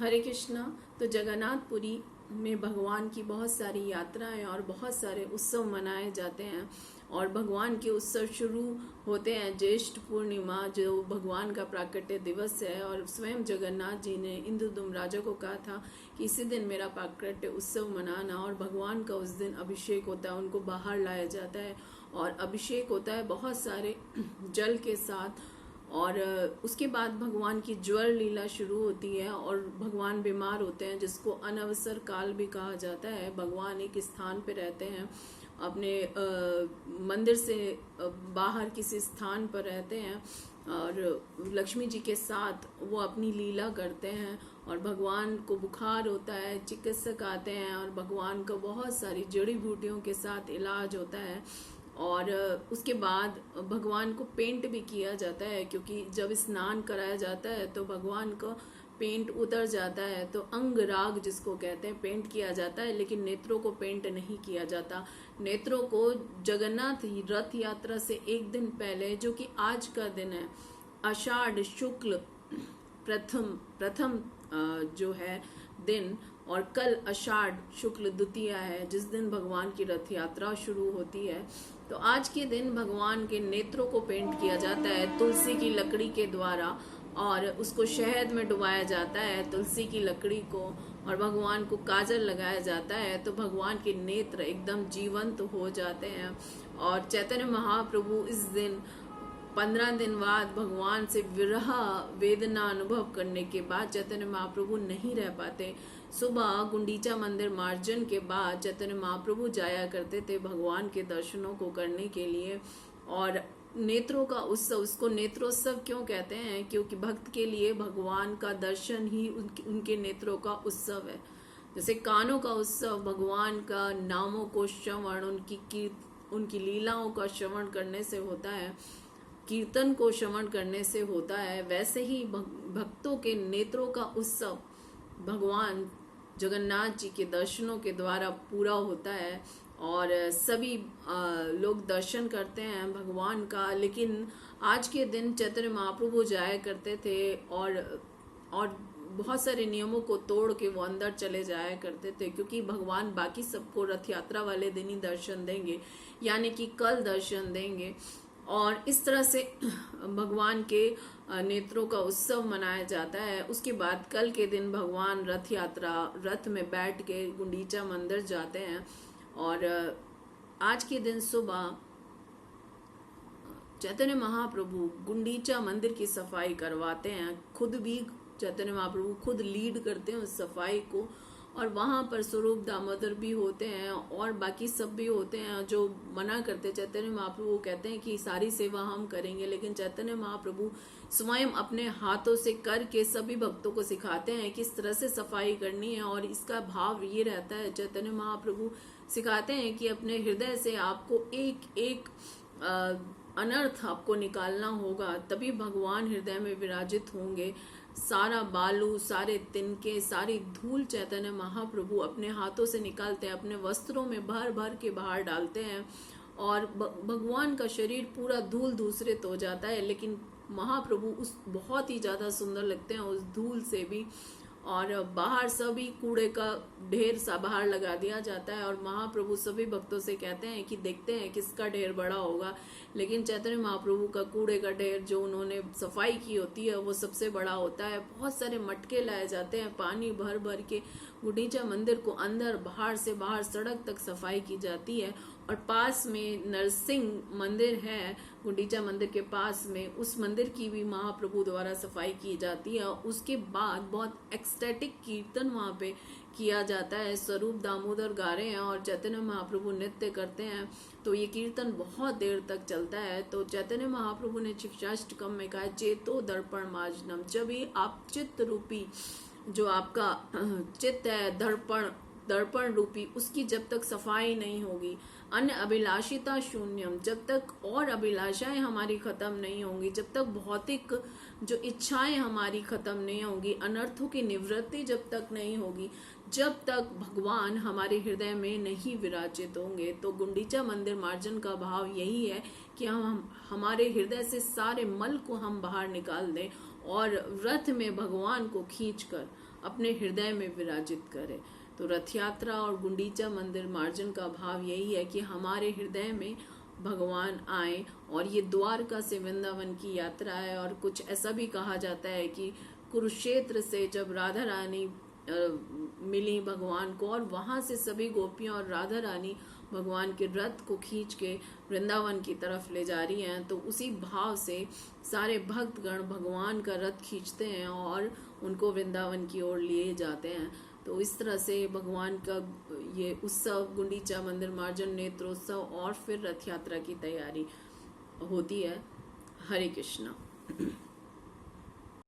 हरे कृष्णा। तो जगन्नाथपुरी में भगवान की बहुत सारी यात्राएं और बहुत सारे उत्सव मनाए जाते हैं और भगवान के उत्सव शुरू होते हैं ज्येष्ठ पूर्णिमा, जो भगवान का प्राकट्य दिवस है। और स्वयं जगन्नाथ जी ने इंद्रदुम्न राजा को कहा था कि इसी दिन मेरा प्राकट्य उत्सव मनाना, और भगवान का उस दिन अभिषेक होता है, उनको बाहर लाया जाता है और अभिषेक होता है बहुत सारे जल के साथ। और उसके बाद भगवान की ज्वर लीला शुरू होती है और भगवान बीमार होते हैं, जिसको अनवसर काल भी कहा जाता है। भगवान एक स्थान पे रहते हैं, अपने मंदिर से बाहर किसी स्थान पर रहते हैं और लक्ष्मी जी के साथ वो अपनी लीला करते हैं। और भगवान को बुखार होता है, चिकित्सक आते हैं और भगवान का बहुत सारी जड़ी बूटियों के साथ इलाज होता है। और उसके बाद भगवान को पेंट भी किया जाता है, क्योंकि जब स्नान कराया जाता है तो भगवान का पेंट उतर जाता है, तो अंग राग जिसको कहते हैं पेंट किया जाता है, लेकिन नेत्रों को पेंट नहीं किया जाता। नेत्रों को जगन्नाथ रथ यात्रा से एक दिन पहले, जो कि आज का दिन है, आषाढ़ शुक्ल प्रथम जो है दिन, और कल आषाढ़ शुक्ल द्वितीया है, जिस दिन भगवान की रथ यात्रा शुरू होती है। तो आज के दिन भगवान के नेत्रों को पेंट किया जाता है तुलसी की लकड़ी के द्वारा, और उसको शहद में डुबाया जाता है तुलसी की लकड़ी को, और भगवान को काजल लगाया जाता है, तो भगवान के नेत्र एकदम जीवंत हो जाते हैं। और चैतन्य महाप्रभु इस दिन 15 दिन बाद भगवान से विरह वेदना अनुभव करने के बाद चैतन्य महाप्रभु नहीं रह पाते। सुबह गुंडीचा मंदिर मार्जन के बाद चैतन्य महाप्रभु जाया करते थे भगवान के दर्शनों को करने के लिए। और नेत्रों का उत्सव, उसको नेत्रोत्सव क्यों कहते हैं? क्योंकि भक्त के लिए भगवान का दर्शन ही उनके नेत्रों का उत्सव है। जैसे कानों का उत्सव भगवान का नामों को श्रवण, उनकी लीलाओं का श्रवण करने से होता है, कीर्तन को श्रवण करने से होता है, वैसे ही भक्तों के नेत्रों का उत्सव भगवान जगन्नाथ जी के दर्शनों के द्वारा पूरा होता है। और सभी लोग दर्शन करते हैं भगवान का। लेकिन आज के दिन चैतन्य महाप्रभु जाया करते थे और बहुत सारे नियमों को तोड़ के वो अंदर चले जाया करते थे, क्योंकि भगवान बाकी सबको रथ यात्रा वाले दिन ही दर्शन देंगे, यानी कि कल दर्शन देंगे। और इस तरह से भगवान के नेत्रों का उत्सव मनाया जाता है। उसके बाद कल के दिन भगवान रथ यात्रा रथ में बैठ के गुंडीचा मंदिर जाते हैं। और आज के दिन सुबह चैतन्य महाप्रभु गुंडीचा मंदिर की सफाई करवाते हैं, खुद भी चैतन्य महाप्रभु खुद लीड करते हैं उस सफाई को। और वहां पर स्वरूप दामोदर भी होते हैं और बाकी सब भी होते हैं जो मना करते। चैतन्य महाप्रभु कहते हैं कि सारी सेवा हम करेंगे, लेकिन चैतन्य महाप्रभु स्वयं अपने हाथों से करके सभी भक्तों को सिखाते हैं किस तरह से सफाई करनी है। और इसका भाव ये रहता है, चैतन्य महाप्रभु सिखाते हैं कि अपने हृदय से आपको एक एक अनर्थ आपको निकालना होगा, तभी भगवान हृदय में विराजित होंगे। सारा बालू, सारे तिनके, सारी धूल चैतन्य महाप्रभु अपने हाथों से निकालते हैं, अपने वस्त्रों में भर भर के बाहर डालते हैं, और भगवान का शरीर पूरा धूल धूसरित हो जाता है। लेकिन महाप्रभु उस बहुत ही ज्यादा सुंदर लगते हैं उस धूल से भी। और बाहर सभी कूड़े का ढेर सा बाहर लगा दिया जाता है, और महाप्रभु सभी भक्तों से कहते हैं कि देखते हैं किसका ढेर बड़ा होगा। लेकिन चैतन्य महाप्रभु का कूड़े का ढेर जो उन्होंने सफाई की होती है वो सबसे बड़ा होता है। बहुत सारे मटके लाए जाते हैं, पानी भर भर के गुंडीचा मंदिर को अंदर बाहर से बाहर सड़क तक सफाई की जाती है। और पास में नरसिंह मंदिर है गुंडीचा मंदिर के पास में, उस मंदिर की भी महाप्रभु द्वारा सफाई की जाती है। उसके बाद बहुत एक्सटेटिक कीर्तन वहां पे किया जाता है, स्वरूप दामोदर गा रहे हैं और चैतन्य महाप्रभु नृत्य करते हैं, तो ये कीर्तन बहुत देर तक चलता है। तो चैतन्य महाप्रभु ने शिक्षाष्टकम में कहा, चेतो दर्पण मार्जनम, जब भी आप चित्त रूपी जो आपका चित्त है दर्पण रूपी, उसकी जब तक सफाई नहीं होगी, अन्य अभिलाषिता शून्यम, जब तक और अभिलाषाएं हमारी खत्म नहीं होंगी, जब तक भौतिक जो इच्छाएं हमारी खत्म नहीं होंगी, अनर्थों की निवृत्ति जब तक नहीं होगी, जब तक भगवान हमारे हृदय में नहीं विराजित होंगे। तो गुंडीचा मंदिर मार्जन का भाव यही है कि हम हमारे हृदय से सारे मल को हम बाहर निकाल दें और रथ में भगवान को खींचकर अपने हृदय में विराजित करे। तो रथ यात्रा और गुंडीचा मंदिर मार्जन का भाव यही है कि हमारे हृदय में भगवान आए, और ये द्वारका से वृंदावन की यात्रा है। और कुछ ऐसा भी कहा जाता है कि कुरुक्षेत्र से जब राधा रानी मिली भगवान को, और वहां से सभी गोपियां और राधा रानी भगवान के रथ को खींच के वृंदावन की तरफ ले जा रही हैं, तो उसी भाव से सारे भक्तगण भगवान का रथ खींचते हैं और उनको वृंदावन की ओर लिए जाते हैं। तो इस तरह से भगवान का ये उत्सव गुंडीचा मंदिर मार्जन नेत्रोत्सव और फिर रथ यात्रा की तैयारी होती है। हरे कृष्णा।